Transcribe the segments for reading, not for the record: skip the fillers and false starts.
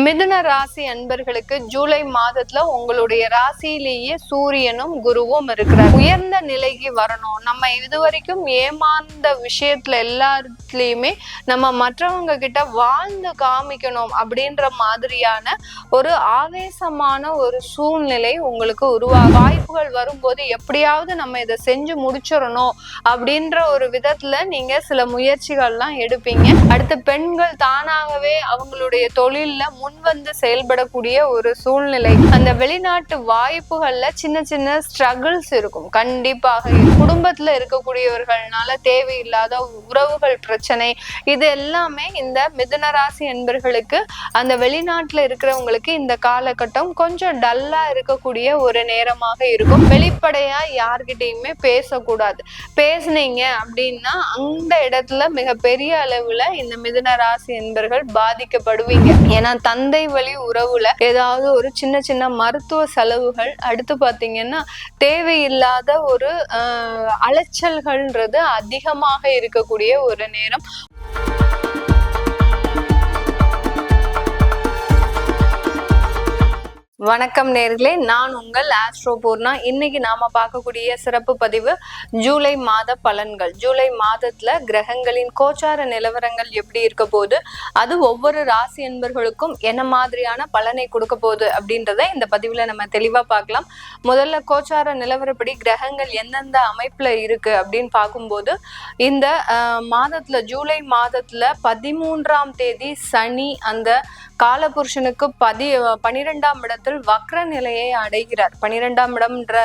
மிதுன ராசி அன்பர்களுக்கு ஜூலை மாதத்துல உங்களுடைய ராசியிலேயே சூரியனும் குருவும் இருக்கிறார். உயர்ந்த நிலைக்கு வரணும், நம்ம இதுவரைக்கும் ஏமாந்த விஷயத்துல எல்லாத்துலயுமே நம்ம மற்றவங்க கிட்ட வாழ்ந்து காமிக்கணும் அப்படின்ற மாதிரியான ஒரு ஆவேசமான ஒரு சூழ்நிலை உங்களுக்கு உருவாகும். வாய்ப்புகள் வரும்போது எப்படியாவது நம்ம இதை செஞ்சு முடிச்சிடணும் அப்படின்ற ஒரு விதத்துல நீங்க சில முயற்சிகள்லாம் எடுப்பீங்க. அடுத்து பெண்கள் தானாகவே அவங்களுடைய தொழில்ல முன் வந்து செயல்படக்கூடிய ஒரு சூழ்நிலை. அந்த வெளிநாட்டு வாய்ப்புகள்ல சின்ன சின்ன ஸ்ட்ரகிள்ஸ் இருக்கும். கண்டிப்பாக குடும்பத்துல இருக்கக்கூடியவர்கள்னால தேவையில்லாத உறவுகள் பிரச்சனை, இது எல்லாமே இந்த மிதுன ராசி என்பர்களுக்கு அந்த வெளிநாட்டுல இருக்கிறவங்களுக்கு இந்த காலகட்டம் கொஞ்சம் டல்லா இருக்கக்கூடிய ஒரு நேரமாக இருக்கும். வெளிப்படையா யார்கிட்டயுமே பேசக்கூடாது. பேசுனீங்க அப்படின்னா அந்த இடத்துல மிகப்பெரிய அளவுல இந்த மிதுன ராசி என்பர்கள் பாதிக்கப்படுவீங்க. ஏன்னா தந்தை வழி உறவுல ஏதாவது ஒரு சின்ன சின்ன மருத்துவ செலவுகள், அடுத்து பாத்தீங்கன்னா தேவையில்லாத ஒரு அலைச்சல்கள்ன்றது அதிகமாக இருக்கக்கூடிய ஒரு நேரம். வணக்கம் நேர்களே, நான் உங்கள் ஆஸ்ட்ரோ பூர்ணா. இன்னைக்கு நாம பார்க்கக்கூடிய சிறப்பு பதிவு ஜூலை மாத பலன்கள். ஜூலை மாதத்துல கிரகங்களின் கோச்சார நிலவரங்கள் எப்படி இருக்க போகுது, அது ஒவ்வொரு ராசி என்பர்களுக்கும் என்ன மாதிரியான பலனை கொடுக்க போகுது அப்படின்றத இந்த பதிவுல நம்ம தெளிவா பார்க்கலாம். முதல்ல கோச்சார நிலவரப்படி கிரகங்கள் எந்தெந்த அமைப்புல இருக்கு அப்படின்னு பார்க்கும்போது, இந்த மாதத்துல ஜூலை மாதத்துல 13ஆம் தேதி சனி அந்த காலபுருஷனுக்கு 12ஆம் இடத்தில் வக்ர நிலையை அடைகிறார். 12ஆம் இடம்ன்ற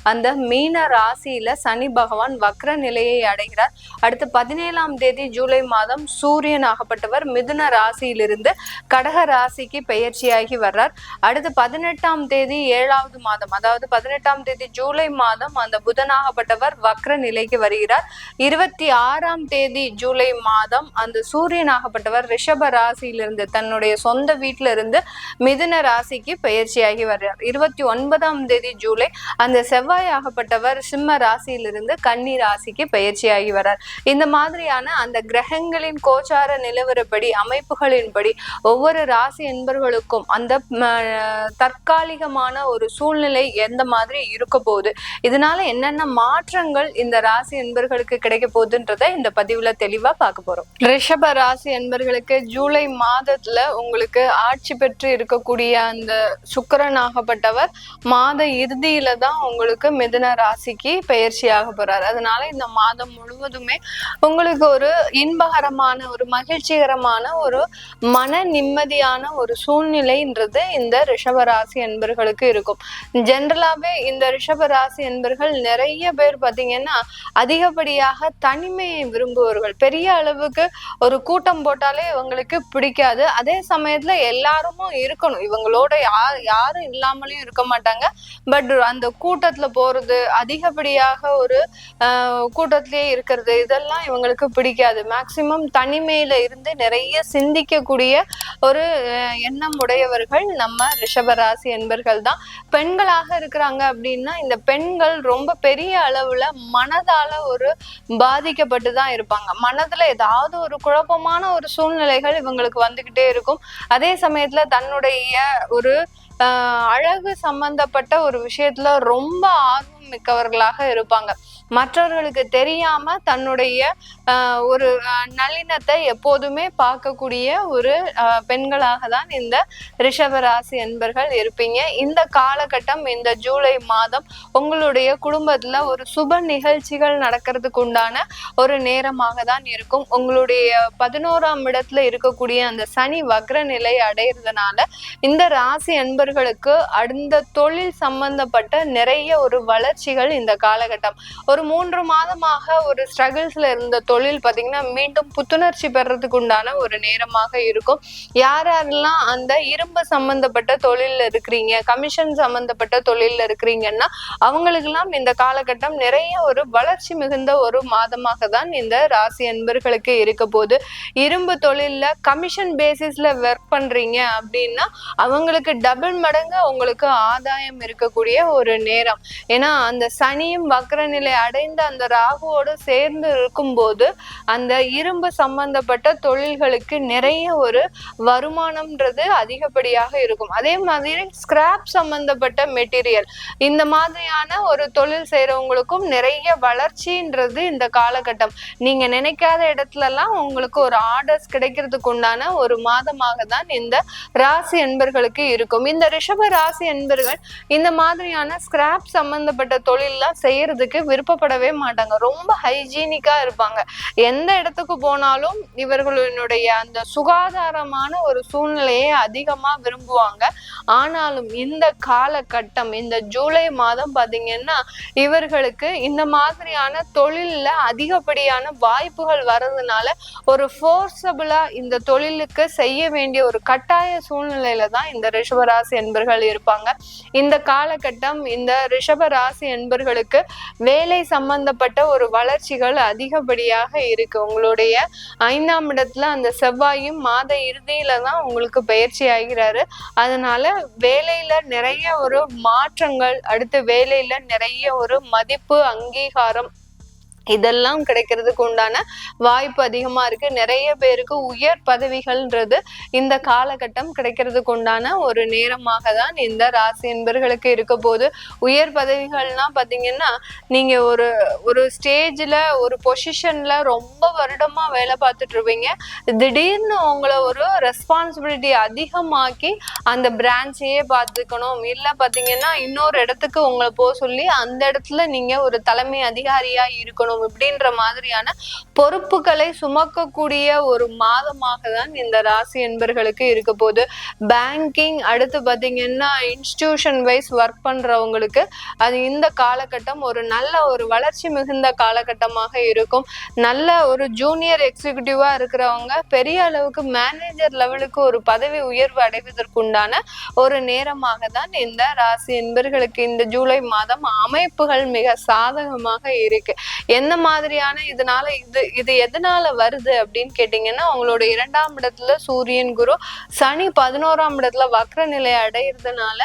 அந்த மீன ராசியில சனி பகவான் வக்ர நிலையை அடைகிறார். அடுத்து 17ஆம் தேதி ஜூலை மாதம் சூரியன் ஆகப்பட்டவர் மிதுன ராசியிலிருந்து கடக ராசிக்கு பெயர்ச்சியாகி வர்றார். அடுத்து 18ஆம் தேதி 7வது மாதம், அதாவது 18ஆம் தேதி ஜூலை மாதம் அந்த புதனாகப்பட்டவர் வக்ர நிலைக்கு வருகிறார். 26ஆம் தேதி ஜூலை மாதம் அந்த சூரியன் ஆகப்பட்டவர் ரிஷப ராசியிலிருந்து தன்னுடைய சொந்த வீட்டில இருந்து மிதுன ராசிக்கு பெயர்ச்சியாகி வர்றார். 29ஆம் தேதி ஜூலை அந்த செவ்வாய் ஆகப்பட்டவர் சிம்ம ராசியிலிருந்து கன்னி ராசிக்கு பெயர்ச்சியாகி வர்றார். இந்த மாதிரியான அந்த கிரகங்களின் கோச்சார நிலவரப்படி அமைப்புகளின்படி ஒவ்வொரு ராசி என்பர்களுக்கும் அந்த தற்காலிகமான ஒரு சூழ்நிலை எந்த மாதிரி இருக்க போகுது, இதனால என்னென்ன மாற்றங்கள் இந்த ராசி என்பர்களுக்கு கிடைக்க போகுதுன்றத இந்த பதிவுல தெளிவா பார்க்க போறோம். ரிஷப ராசி என்பர்களுக்கு ஜூலை மாதத்துல உங்களுக்கு ஆட்சி பெற்று இருக்கக்கூடிய அந்த சுக்கிரன் ஆகப்பட்டவர் மாத இறுதியில தான் உங்களுக்கு மிதுன ராசிக்கு பெயர்ச்சியாக போறார். அதனால இந்த மாதம் முழுவதுமே உங்களுக்கு ஒரு இன்பகரமான ஒரு மகிழ்ச்சிகரமான ஒரு மன நிம்மதியான ஒரு சூழ்நிலைன்றது இந்த ரிஷபராசி என்பர்களுக்கு இருக்கும். ஜென்ரலாவே இந்த ரிஷபராசி என்பர்கள் நிறைய பேர் பாத்தீங்கன்னா அதிகப்படியாக தனிமையை விரும்புவர்கள். பெரிய அளவுக்கு ஒரு கூட்டம் போட்டாலே இவங்களுக்கு பிடிக்காது. அதே சமயத்துல எல்லாருமும் இருக்கணும், இவங்களோட யாரும் இல்லாமலையும் இருக்க மாட்டாங்க. பட் அந்த கூட்டத்துல போறது, அதிகப்படியாக ஒரு கூட்டத்திலேயே இருக்கிறது, இதெல்லாம் இவங்களுக்கு பிடிக்காது. மேக்சிமம் தனிமையில இருந்து நிறைய சிந்திக்கக்கூடிய ஒரு எண்ணம் உடையவர்கள் நம்ம ரிஷபராசி என்பர்கள் தான். பெண்களாக இருக்கிறாங்க அப்படின்னா இந்த பெண்கள் ரொம்ப பெரிய அளவுல மனதால ஒரு பாதிக்கப்பட்டு தான் இருப்பாங்க. மனதுல ஏதாவது ஒரு குழப்பமான ஒரு சூழ்நிலைகள் இவங்களுக்கு வந்துகிட்டே இருக்கும். அதே சமயத்துல தன்னுடைய ஒரு அழகு சம்பந்தப்பட்ட ஒரு விஷயத்துல ரொம்ப ஆர்வம் மிக்கவர்களாக இருப்பாங்க. மற்றவர்களுக்கு தெரியாம தன்னுடைய ஒரு நளினத்தை எப்போதுமே பார்க்கக்கூடிய ஒரு பெண்களாக தான் இந்த ரிஷபராசி என்பர்கள் இருப்பீங்க. இந்த காலகட்டம், இந்த ஜூலை மாதம் உங்களுடைய குடும்பத்துல ஒரு சுப நிகழ்ச்சிகள் நடக்கிறதுக்கு உண்டான ஒரு நேரமாக தான் இருக்கும். உங்களுடைய 11ஆம் இடத்துல இருக்கக்கூடிய அந்த சனி வக்ர நிலை அடைகிறதுனால இந்த ராசி என்பர்களுக்கு அந்த தொழில் சம்பந்தப்பட்ட நிறைய ஒரு வளர்ச்சிகள் இந்த காலகட்டம். ஒரு 3 மாதமாக ஒரு ஸ்ட்ரகிள்ஸ்ல இருந்த தொழில் பாத்தீங்கன்னா மீண்டும் புத்துணர்ச்சி பெறறதுக்கு உண்டான ஒரு நேரமாக இருக்கும். யாரெல்லாம் அந்த இரும்பு சம்பந்தப்பட்ட தொழில்ல இருக்கிறீங்க, கமிஷன் சம்பந்தப்பட்ட தொழில்ல இருக்கிறீங்கன்னா அவங்களுக்கு எல்லாம் இந்த காலகட்டம் நிறைய ஒரு வளர்ச்சி மிகுந்த ஒரு மாதமாக தான் இந்த ராசி என்பர்களுக்கு இருக்க போது. இரும்பு தொழில்ல கமிஷன் பேசிஸ்ல ஒர்க் பண்றீங்க அப்படின்னா அவங்களுக்கு டபுள் மடங்கு உங்களுக்கு ஆதாயம் இருக்கக்கூடிய ஒரு நேரம். ஏன்னா அந்த சனியும் வக்ர நிலை அடைந்த அந்த ராகுவோடு சேர்ந்து இருக்கும்போது அந்த இரும்பு சம்பந்தப்பட்ட தொழில்களுக்கு நிறைய ஒரு வருமானம்ன்றது அதிகப்படியாக இருக்கும். அதே மாதிரி ஸ்கிராப் சம்பந்தப்பட்ட மெட்டீரியல் இந்த மாதிரியான ஒரு தொழில் செய்யறவங்களுக்கும் நிறைய வளர்ச்சின்றது இந்த காலகட்டம். நீங்க நினைக்காத இடத்துல எல்லாம் உங்களுக்கு ஒரு ஆர்டர்ஸ் கிடைக்கிறதுக்கு உண்டான ஒரு மாதமாக தான் இந்த ராசி என்பர்களுக்கு இருக்கும். இந்த ரிஷப ராசி என்பர்கள் இந்த மாதிரியான ஸ்கிராப் சம்பந்தப்பட்ட தொழில்லாம் செய்யறதுக்கு விருப்பப்படவே மாட்டாங்க. ரொம்ப ஹைஜீனிக்கா இருப்பாங்க. எந்த இடத்துக்கு போனாலும் இவர்களுடைய அந்த சுகாதாரமான ஒரு சூழ்நிலையை அதிகமா விரும்புவாங்க. ஆனாலும் இந்த காலகட்டம், இந்த ஜூலை மாதம் பாத்தீங்கன்னா இவர்களுக்கு இந்த மாதிரியான தொழில்ல அதிகப்படியான வாய்ப்புகள் வர்றதுனால ஒரு ஃபோர்ஸபிளா இந்த தொழிலுக்கு செய்ய வேண்டிய ஒரு கட்டாய சூழ்நிலையில தான் இந்த ரிஷபராசி என்பர்கள் இருப்பாங்க. இந்த காலகட்டம் இந்த ரிஷபராசி என்பர்களுக்கு வேலை சம்பந்தப்பட்ட ஒரு வளர்ச்சிகள் அதிகப்படியாக இருக்கு. உங்களுடைய 5ஆம் இடத்துல அந்த செவ்வாயும் மாத இறுதியில தான் உங்களுக்கு பயிற்சி ஆகிறாரு. அதனால வேலையில நிறைய ஒரு மாற்றங்கள், அடுத்த வேலையில நிறைய ஒரு மதிப்பு, அங்கீகாரம் இதெல்லாம் கிடைக்கிறதுக்கு உண்டான வாய்ப்பு அதிகமா இருக்கு. நிறைய பேருக்கு உயர் பதவிகள்ன்றது இந்த காலகட்டம் கிடைக்கிறதுக்கு உண்டான ஒரு நேரமாக தான் இந்த ராசி என்பர்களுக்கு இருக்க போது. உயர் பதவிகள்னா பாத்தீங்கன்னா நீங்க ஒரு ஸ்டேஜ்ல ஒரு பொசிஷன்ல ரொம்ப வருடமா வேலை பார்த்துட்டு இருப்பீங்க. திடீர்னு உங்களை ஒரு ரெஸ்பான்சிபிலிட்டி அதிகமாக்கி அந்த பிரான்ச்சையே பார்த்துக்கணும், இல்ல பாத்தீங்கன்னா இன்னொரு இடத்துக்கு உங்களை போக சொல்லி அந்த இடத்துல நீங்க ஒரு தலைமை அதிகாரியா இருக்கணும் இப்படின்ற மாதிரியான பொறுப்புகளை சுமக்கக்கூடிய ஒரு மாதமாக தான் இந்த ராசி என்பர்களுக்கு இருக்க போது. பேங்கிங், அடுத்து பாத்தீங்கன்னா இன்ஸ்டிடியூஷன் வைஸ் ஒர்க் பண்றவங்களுக்கு அது இந்த காலகட்டம் ஒரு நல்ல ஒரு வளர்ச்சி மிகுந்த காலகட்டமாக இருக்கும். நல்ல ஒரு ஜூனியர் எக்ஸிகியூட்டிவா இருக்கிறவங்க பெரிய அளவுக்கு மேனேஜர் லெவலுக்கு ஒரு பதவி உயர்வு அடைவதற்குண்டான ஒரு நேரமாக தான் இந்த ராசி என்பர்களுக்கு இந்த ஜூலை மாதம் அமைப்புகள் மிக சாதகமாக இருக்கு. எந்த மாதிரியான இதனால இது எதனால வருது அப்படின்னு கேட்டீங்கன்னா உங்களோட 2ஆம் இடத்துல சூரியன், குரு, சனி 11ஆம் இடத்துல வக்ர நிலை அடையிறதுனால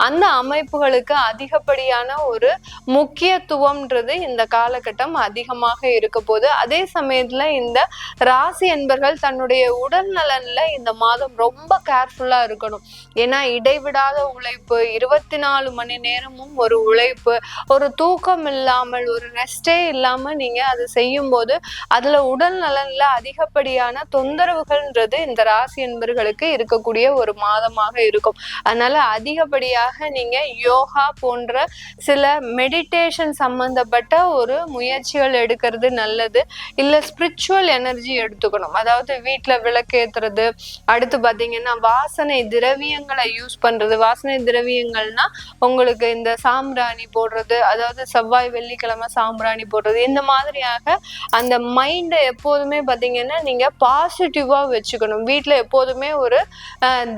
அந்த அமைப்புகளுக்கு அதிகப்படியான ஒரு முக்கியத்துவம்ன்றது இந்த காலகட்டம் அதிகமாக இருக்க போது. அதே சமயத்துல இந்த ராசி என்பர்கள் தன்னுடைய உடல் நலன்ல இந்த மாதம் ரொம்ப கேர்ஃபுல்லா இருக்கணும். ஏன்னா இடைவிடாத உழைப்பு, 24 மணி நேரமும் ஒரு உழைப்பு, ஒரு தூக்கம் இல்லாமல், ஒரு ரெஸ்டே இல்லாம நீங்க அது செய்யும் போது அதுல உடல் நலன்ல அதிகப்படியான தொந்தரவுகள்ன்றது இந்த ராசி என்பர்களுக்கு இருக்கக்கூடிய ஒரு மாதமாக இருக்கும். அதனால அதிகப்படியாக நீங்க யோகா போன்ற சில மெடிடேஷன் சம்பந்தப்பட்ட ஒரு முயற்சிகள் எடுக்கிறது நல்லது. இல்ல ஸ்பிரிச்சுவல் எனர்ஜி எடுத்துக்கணும். அதாவது வீட்டுல விளக்கேத்துறது, அடுத்து பாத்தீங்கன்னா வாசனை திரவியங்களை யூஸ் பண்றது. வாசனை திரவியங்கள்னா உங்களுக்கு இந்த சாம்பிராணி போடுறது, அதாவது செவ்வாய் வெள்ளிக்கிழமை சாம்பிராணி போடுறது, இந்த மாதிரியாக அந்த மைண்டை எப்போதுமே பாத்தீங்கன்னா நீங்க பாசிட்டிவா வச்சுக்கணும். வீட்டுல எப்போதுமே ஒரு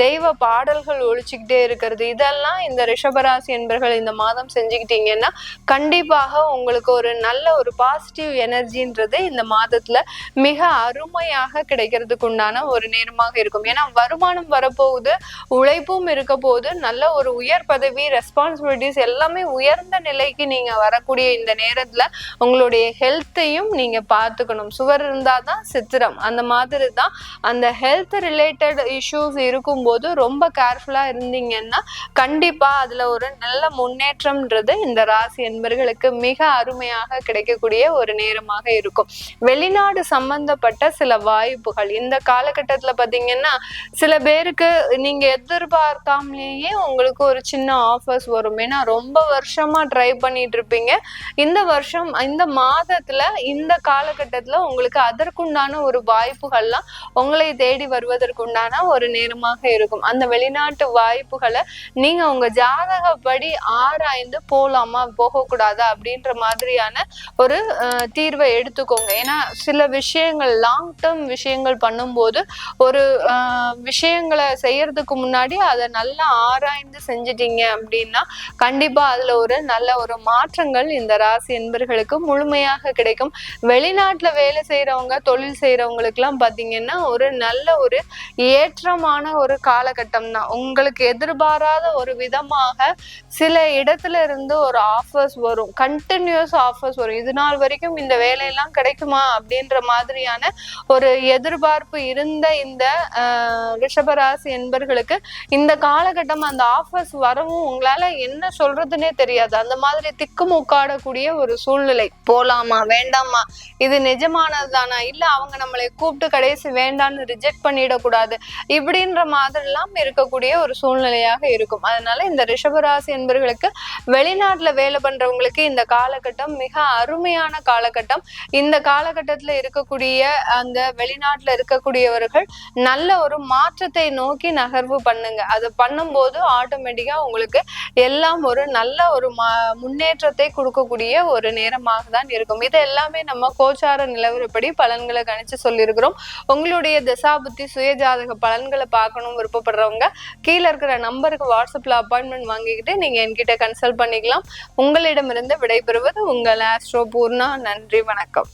தெய்வ பாடல்கள் ஒழிச்சுக்கிட்டே இருக்கிறது, இதெல்லாம் இந்த ரிஷபராசி என்பர்கள் இந்த மாதம் செஞ்சுக்கிட்டீங்கன்னா கண்டிப்பாக உங்களுக்கு ஒரு நல்ல ஒரு பாசிட்டிவ் எனர்ஜின்றது இந்த மாதத்துல மிக அருமையாக கிடைக்கிறதுக்கு உண்டான ஒரு நேரமாக இருக்கும். ஏன்னா வருமானம் வரப்போகுது, உழைப்பும் இருக்க போது, நல்ல ஒரு உயர் பதவி, ரெஸ்பான்சிபிலிட்டிஸ் எல்லாமே உயர்ந்த நிலைக்கு நீங்க வரக்கூடிய இந்த நேரத்துல உங்களுடைய ஹெல்த்தையும் நீங்க பார்த்துக்கணும். சுவர் இருந்தாதான் சித்திரம், அந்த மாதிரி தான் அந்த ஹெல்த் ரிலேட்டட் இஷ்யூஸ் இருக்கும்போது ரொம்ப கேர்ஃபுல்லா இருந்தீங்கன்னா கண்டிப்பா அதுல ஒரு நல்ல முன்னேற்றம்ன்றது இந்த ராசி என்பர்களுக்கு மிக அருமையாக கிடைக்கக்கூடிய ஒரு நேரமாக இருக்கும். வெளிநாடு சம்பந்தப்பட்ட சில வாய்ப்புகள் இந்த காலகட்டத்துல பாத்தீங்கன்னா சில பேருக்கு நீங்க எதிர்பார்க்காமலேயே உங்களுக்கு ஒரு சின்ன ஆஃபர்ஸ் வரும். ஏன்னா ரொம்ப வருஷமா ட்ரை பண்ணிட்டு இருப்பீங்க. இந்த வருஷம் இந்த மாதத்துல இந்த காலகட்டத்துல உங்களுக்கு அதற்குண்டான ஒரு வாய்ப்புகள்லாம் உங்களை தேடி வருவதற்குண்டான ஒரு நேரமாக இருக்கும். அந்த வெளிநாட்டு வாய்ப்புகளை நீங்க உங்க ஜாதகப்படி ஆராய்ந்து போலாமா போகக்கூடாதா அப்படின்ற மாதிரியான ஒரு தீர்வை எடுத்துக்கோங்க. ஏன்னா சில விஷயங்கள் லாங் டேர்ம் விஷயங்கள் பண்ணும்போது ஒரு விஷயங்களை செய்யறதுக்கு முன்னாடி அதை நல்லா ஆராய்ந்து செஞ்சிட்டீங்க அப்படின்னா கண்டிப்பா அதுல ஒரு நல்ல ஒரு மாற்றங்கள் இந்த ராசி என்பர்களுக்கு முழுமையா அருமையாக கிடைக்கும். வெளிநாட்டுல வேலை செய்யறவங்க, தொழில் செய்யறவங்களுக்கு எல்லாம் பாத்தீங்கன்னா ஒரு நல்ல ஒரு ஏற்றமான ஒரு காலகட்டம் தான். உங்களுக்கு எதிர்பாராத ஒரு விதமாக சில இடத்துல இருந்து ஒரு ஆஃபர்ஸ் வரும், கண்டினியூஸ் ஆஃபர்ஸ் வரும். இது நாள் வரைக்கும் இந்த வேலையெல்லாம் கிடைக்குமா அப்படின்ற மாதிரியான ஒரு எதிர்பார்ப்பு இருந்த இந்த ரிஷபராசி என்பர்களுக்கு இந்த காலகட்டம் அந்த ஆஃபர்ஸ் வரவும் உங்களால என்ன சொல்றதுன்னே தெரியாது. அந்த மாதிரி திக்குமுக்காடக்கூடிய ஒரு சூழ்நிலை. போலாமா வேண்டாமா, இது நிஜமானது தானா, இல்ல அவங்க நம்மளை கூப்பிட்டு கடைசி வேண்டான்னு ரிஜெக்ட் பண்ணிடக்கூடாது, இப்படின்ற மாதிரி எல்லாம் இருக்கக்கூடிய ஒரு சூழ்நிலையாக இருக்கும். அதனால இந்த ரிஷபராசி என்பர்களுக்கு வெளிநாட்டுல வேலை பண்றவங்களுக்கு இந்த காலகட்டம் மிக அருமையான காலகட்டம். இந்த காலகட்டத்துல இருக்கக்கூடிய அந்த வெளிநாட்டுல இருக்கக்கூடியவர்கள் நல்ல ஒரு மாற்றத்தை நோக்கி நகர்வு பண்ணுங்க. அது பண்ணும்போது ஆட்டோமேட்டிக்கா உங்களுக்கு எல்லாம் ஒரு நல்ல ஒரு முன்னேற்றத்தை கொடுக்கக்கூடிய ஒரு நேரமாக தான் இருக்கும். இது எல்லாமே நம்ம கோச்சார நிலவரப்படி பலன்களை கணிச்சு சொல்லியிருக்கிறோம். உங்களுடைய தசாபுத்தி சுயஜாதக பலன்களை பார்க்கணும் விருப்பப்படுறவங்க கீழே இருக்கிற நம்பருக்கு வாட்ஸ்அப்ல அப்பாயின்மெண்ட் வாங்கிக்கிட்டு நீங்க என்கிட்ட கன்சல்ட் பண்ணிக்கலாம். உங்களிடமிருந்து விடைபெறுவது உங்கள் ஆஸ்ட்ரோ பூர்ணா. நன்றி, வணக்கம்.